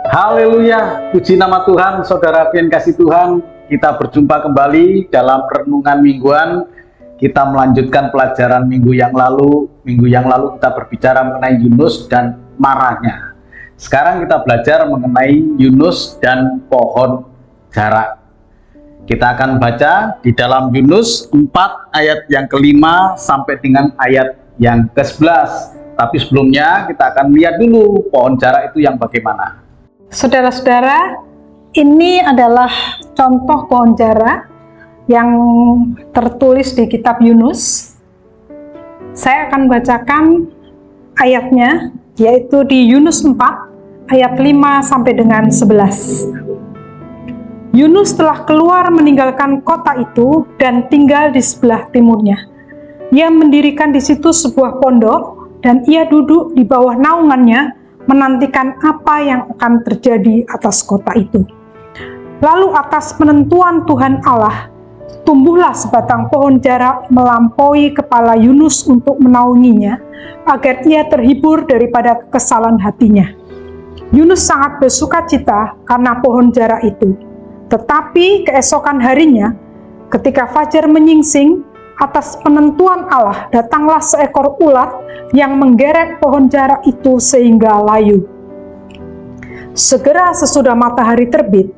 Haleluya, puji nama Tuhan, saudara yang kasih Tuhan. Kita berjumpa kembali dalam renungan mingguan. Kita melanjutkan pelajaran minggu yang lalu. Minggu yang lalu kita berbicara mengenai Yunus dan marahnya. Sekarang kita belajar mengenai Yunus dan pohon jarak. Kita akan baca di dalam Yunus 4 ayat yang ke-5 sampai dengan ayat yang ke-11. Tapi sebelumnya kita akan lihat dulu pohon jarak itu yang bagaimana. Saudara-saudara, ini adalah contoh pohon jarak yang tertulis di kitab Yunus. Saya akan bacakan ayatnya, yaitu di Yunus 4 ayat 5 sampai dengan 11. Yunus telah keluar meninggalkan kota itu dan tinggal di sebelah timurnya. Ia mendirikan di situ sebuah pondok dan ia duduk di bawah naungannya menantikan apa yang akan terjadi atas kota itu. Lalu atas penentuan Tuhan Allah, tumbuhlah sebatang pohon jarak melampaui kepala Yunus untuk menaunginya, agar ia terhibur daripada kekesalan hatinya. Yunus sangat bersukacita karena pohon jarak itu. Tetapi keesokan harinya, ketika fajar menyingsing, atas penentuan Allah datanglah seekor ulat yang menggerek pohon jarak itu sehingga layu. Segera sesudah matahari terbit,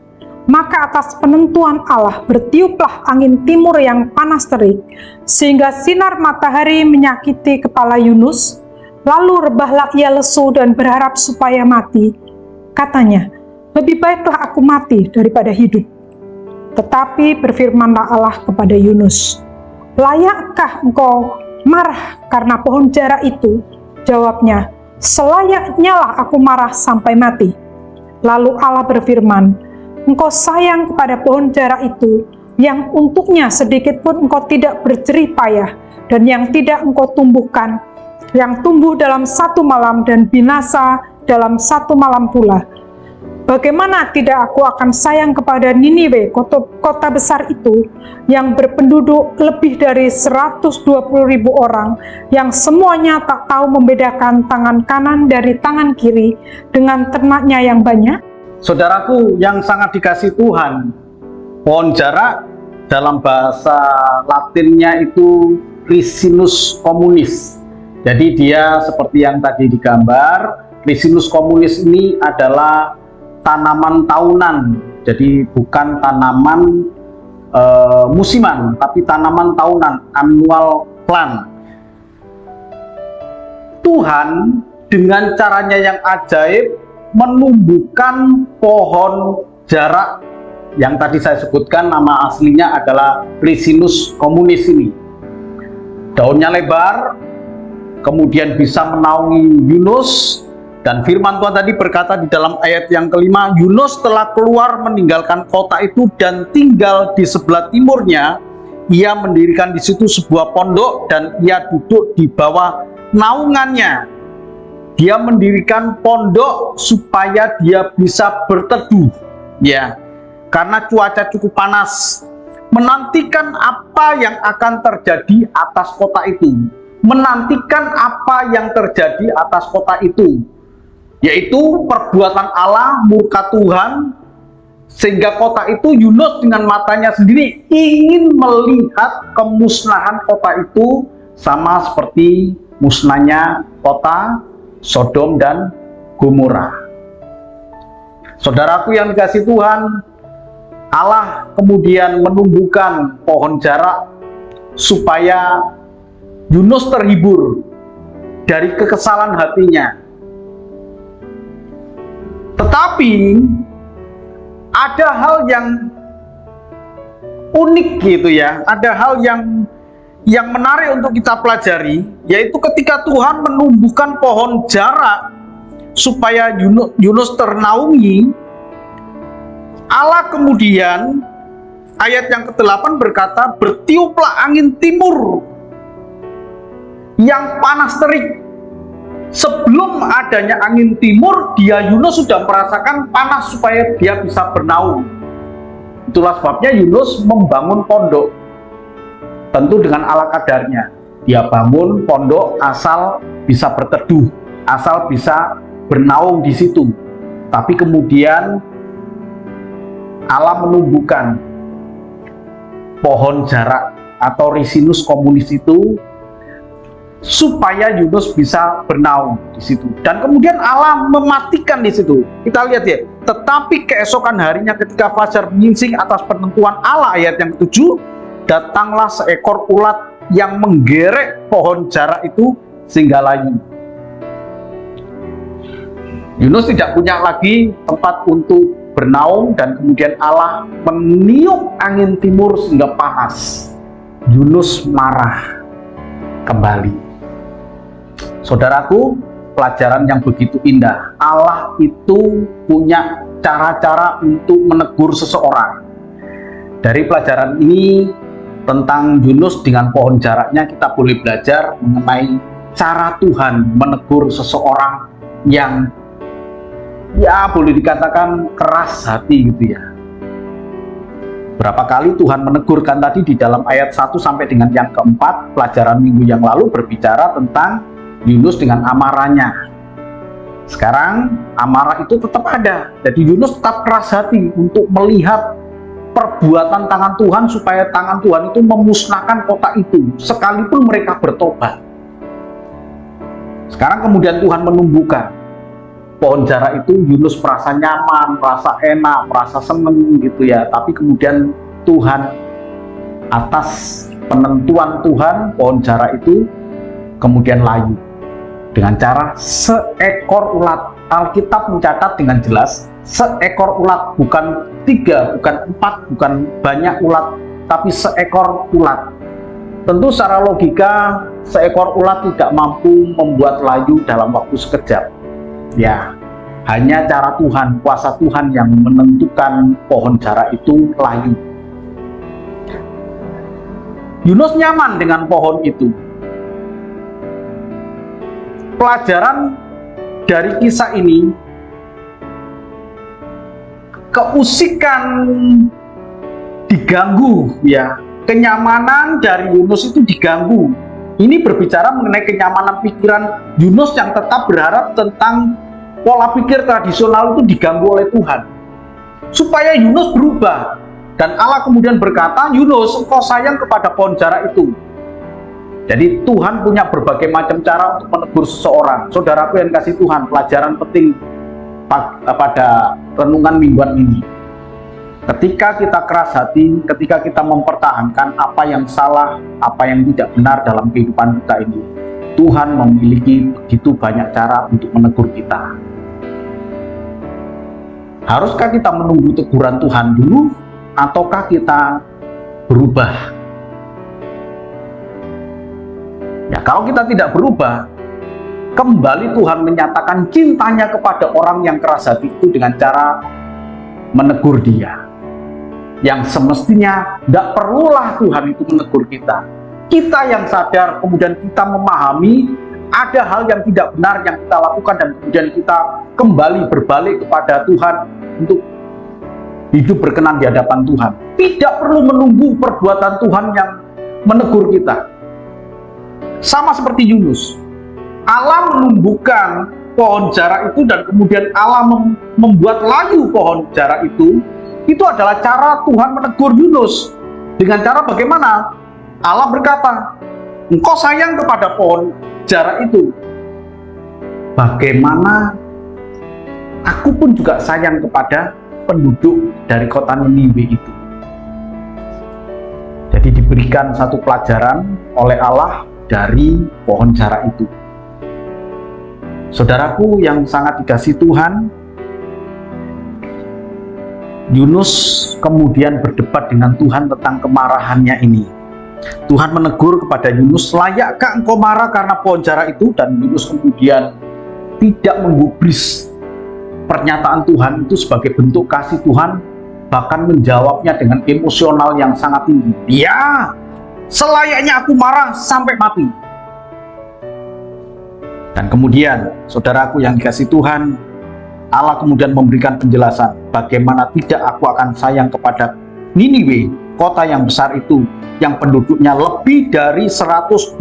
maka atas penentuan Allah bertiuplah angin timur yang panas terik, sehingga sinar matahari menyakiti kepala Yunus. Lalu rebahlah ia lesu dan berharap supaya mati. Katanya, lebih baiklah aku mati daripada hidup. Tetapi berfirmanlah Allah kepada Yunus, layakkah engkau marah karena pohon jarak itu? Jawabnya, selayaknya lah aku marah sampai mati. Lalu Allah berfirman, engkau sayang kepada pohon jarak itu, yang untuknya sedikit pun engkau tidak berjerih payah, dan yang tidak engkau tumbuhkan, yang tumbuh dalam satu malam dan binasa dalam satu malam pula. Bagaimana tidak aku akan sayang kepada Niniwe, kota besar itu, yang berpenduduk lebih dari 120.000 orang, yang semuanya tak tahu membedakan tangan kanan dari tangan kiri, dengan ternaknya yang banyak? Saudaraku yang sangat dikasih Tuhan, pohon jarak dalam bahasa Latinnya itu Ricinus communis. Jadi dia seperti yang tadi digambar, Ricinus communis ini adalah tanaman tahunan, jadi bukan tanaman musiman, tapi tanaman tahunan, annual plant. Tuhan dengan caranya yang ajaib menumbuhkan pohon jarak yang tadi saya sebutkan, nama aslinya adalah Ricinus communis ini. Daunnya lebar, kemudian bisa menaungi Yunus. Dan firman Tuhan tadi berkata di dalam ayat yang ke-5, Yunus telah keluar meninggalkan kota itu dan tinggal di sebelah timurnya. Ia mendirikan di situ sebuah pondok dan ia duduk di bawah naungannya. Dia mendirikan pondok supaya dia bisa berteduh, ya, karena cuaca cukup panas. Menantikan apa yang akan terjadi atas kota itu. Menantikan apa yang terjadi atas kota itu, yaitu perbuatan Allah, murka Tuhan, sehingga kota itu Yunus dengan matanya sendiri ingin melihat kemusnahan kota itu, sama seperti musnahnya kota Sodom dan Gomora. Saudaraku yang dikasih Tuhan, Allah kemudian menumbuhkan pohon jarak supaya Yunus terhibur dari kekesalan hatinya. Tetapi ada hal yang unik gitu ya, ada hal yang menarik untuk kita pelajari, yaitu ketika Tuhan menumbuhkan pohon jarak supaya Yunus ternaungi, Allah kemudian ayat yang ke-8 berkata, bertiuplah angin timur yang panas terik. Sebelum adanya angin timur, Yunus sudah merasakan panas supaya dia bisa bernaung. Itulah sebabnya Yunus membangun pondok, tentu dengan ala kadarnya. Dia bangun pondok asal bisa berteduh, asal bisa bernaung di situ. Tapi kemudian Allah menumbuhkan pohon jarak atau Ricinus communis itu supaya Yunus bisa bernaung di situ. Dan kemudian Allah mematikan di situ. Kita lihat ya. Tetapi keesokan harinya ketika fajar menyingsing atas penentuan Allah, ayat yang ke-7, datanglah seekor ulat yang menggerek pohon jarak itu sehingga layu. Yunus tidak punya lagi tempat untuk bernaung, dan kemudian Allah meniup angin timur sehingga panas. Yunus marah kembali. Saudaraku, pelajaran yang begitu indah. Allah itu punya cara-cara untuk menegur seseorang. Dari pelajaran ini tentang Yunus dengan pohon jaraknya, kita boleh belajar mengenai cara Tuhan menegur seseorang yang boleh dikatakan keras hati gitu ya. Berapa kali Tuhan menegurkan tadi di dalam ayat 1 sampai dengan yang keempat. Pelajaran minggu yang lalu berbicara tentang Yunus dengan amarahnya. Sekarang amarah itu tetap ada. Jadi Yunus tetap keras hati untuk melihat perbuatan tangan Tuhan, supaya tangan Tuhan itu memusnahkan kota itu sekalipun mereka bertobat. Sekarang kemudian Tuhan menumbuhkan pohon jarak itu. Yunus merasa nyaman, merasa enak, merasa seneng gitu ya. Tapi kemudian Tuhan, atas penentuan Tuhan, pohon jarak itu kemudian layu dengan cara seekor ulat. Alkitab mencatat dengan jelas seekor ulat, bukan 3, bukan 4, bukan banyak ulat, tapi seekor ulat. Tentu secara logika seekor ulat tidak mampu membuat layu dalam waktu sekejap. Ya, hanya cara Tuhan, kuasa Tuhan yang menentukan pohon jarak itu layu. Yunus nyaman dengan pohon itu. Pelajaran dari kisah ini, keusikan diganggu ya. Kenyamanan dari Yunus itu diganggu. Ini berbicara mengenai kenyamanan pikiran Yunus yang tetap berharap tentang pola pikir tradisional itu diganggu oleh Tuhan. Supaya Yunus berubah. Dan Allah kemudian berkata, Yunus, engkau sayang kepada pohon jarak itu. Jadi Tuhan punya berbagai macam cara untuk menegur seseorang. Saudaraku yang kasih Tuhan, pelajaran penting pada renungan mingguan ini. Ketika kita keras hati, ketika kita mempertahankan apa yang salah, apa yang tidak benar dalam kehidupan kita ini, Tuhan memiliki begitu banyak cara untuk menegur kita. Haruskah kita menunggu teguran Tuhan dulu, ataukah kita berubah? Ya, kalau kita tidak berubah, kembali Tuhan menyatakan cintanya kepada orang yang keras hati itu dengan cara menegur dia. Yang semestinya tidak perlulah Tuhan itu menegur kita. Kita yang sadar, kemudian kita memahami ada hal yang tidak benar yang kita lakukan, dan kemudian kita kembali berbalik kepada Tuhan untuk hidup berkenan di hadapan Tuhan. Tidak perlu menunggu perbuatan Tuhan yang menegur kita. Sama seperti Yunus, Allah menumbuhkan pohon jarak itu, dan kemudian Allah membuat layu pohon jarak itu. Itu adalah cara Tuhan menegur Yunus. Dengan cara bagaimana? Allah berkata, engkau sayang kepada pohon jarak itu. Bagaimana aku pun juga sayang kepada penduduk dari kota Niniwe itu. Jadi diberikan satu pelajaran oleh Allah dari pohon jarak itu. Saudaraku yang sangat dikasihi Tuhan, Yunus kemudian berdebat dengan Tuhan tentang kemarahannya ini. Tuhan menegur kepada Yunus, layakkah engkau marah karena pohon jarak itu? Dan Yunus kemudian tidak menggubris pernyataan Tuhan itu sebagai bentuk kasih Tuhan, bahkan menjawabnya dengan emosional yang sangat tinggi. Ya, selayaknya aku marah sampai mati. Dan kemudian, saudaraku yang dikasihi Tuhan, Allah kemudian memberikan penjelasan bagaimana tidak aku akan sayang kepada Niniwe, kota yang besar itu, yang penduduknya lebih dari 120.000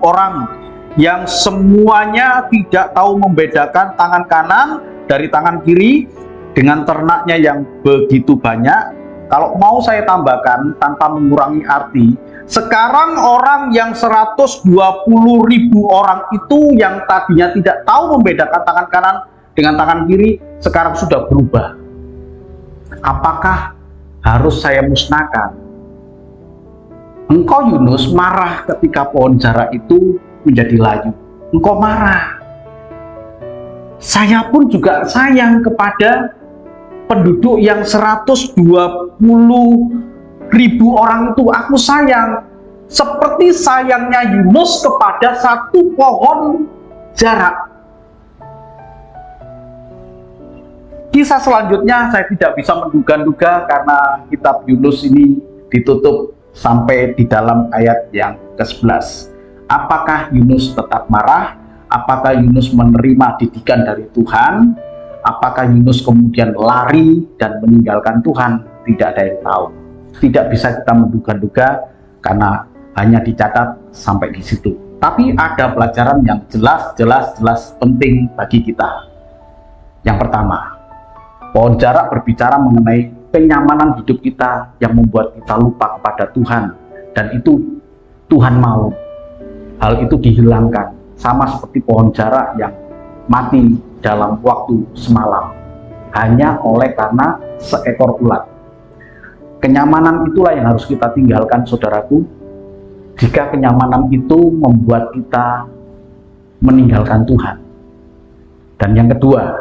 orang, yang semuanya tidak tahu membedakan tangan kanan dari tangan kiri dengan ternaknya yang begitu banyak. Kalau mau saya tambahkan tanpa mengurangi arti, sekarang orang yang 120.000 orang itu yang tadinya tidak tahu membedakan tangan kanan dengan tangan kiri, sekarang sudah berubah. Apakah harus saya musnahkan? Engkau Yunus marah ketika pohon jara itu menjadi layu. Engkau marah. Saya pun juga sayang kepada penduduk yang 120.000 orang itu. Aku sayang seperti sayangnya Yunus kepada satu pohon jara. Kisah selanjutnya saya tidak bisa menduga-duga karena kitab Yunus ini ditutup sampai di dalam ayat yang ke-11. Apakah Yunus tetap marah? Apakah Yunus menerima didikan dari Tuhan? Apakah Yunus kemudian lari dan meninggalkan Tuhan? Tidak ada yang tahu. Tidak bisa kita menduga-duga karena hanya dicatat sampai di situ. Tapi ada pelajaran yang jelas penting bagi kita. Yang pertama, pohon jara berbicara mengenai kenyamanan hidup kita yang membuat kita lupa kepada Tuhan. Dan itu Tuhan mau hal itu dihilangkan. Sama seperti pohon jara yang mati dalam waktu semalam hanya oleh karena seekor ulat. Kenyamanan itulah yang harus kita tinggalkan, saudaraku. Jika kenyamanan itu membuat kita meninggalkan Tuhan. Dan yang kedua,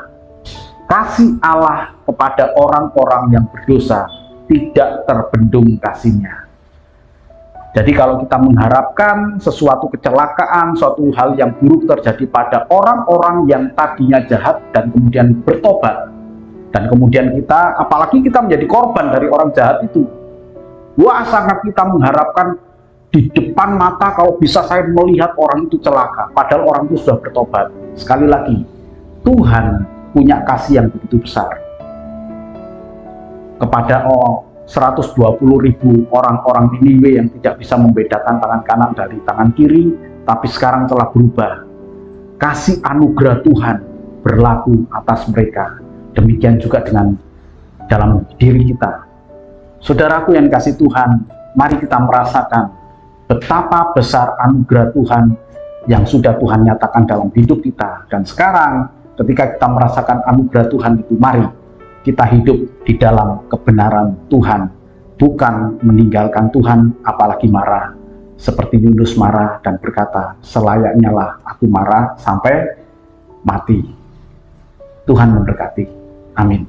kasih Allah kepada orang-orang yang berdosa tidak terbendung kasihnya. Jadi kalau kita mengharapkan sesuatu kecelakaan, suatu hal yang buruk terjadi pada orang-orang yang tadinya jahat dan kemudian bertobat, dan kemudian kita, apalagi kita menjadi korban dari orang jahat itu, wah sangat kita mengharapkan di depan mata kalau bisa saya melihat orang itu celaka, padahal orang itu sudah bertobat. Sekali lagi, Tuhan punya kasih yang begitu besar kepada 120.000 orang-orang Niniwe yang tidak bisa membedakan tangan kanan dari tangan kiri, tapi sekarang telah berubah. Kasih anugerah Tuhan berlaku atas mereka. Demikian juga dengan dalam diri kita. Saudaraku yang kasih Tuhan, mari kita merasakan betapa besar anugerah Tuhan yang sudah Tuhan nyatakan dalam hidup kita. Dan sekarang ketika kita merasakan anugerah Tuhan itu, mari kita hidup di dalam kebenaran Tuhan, bukan meninggalkan Tuhan, apalagi marah. Seperti Yunus marah dan berkata, selayaknya lah aku marah sampai mati. Tuhan memberkati. Amin.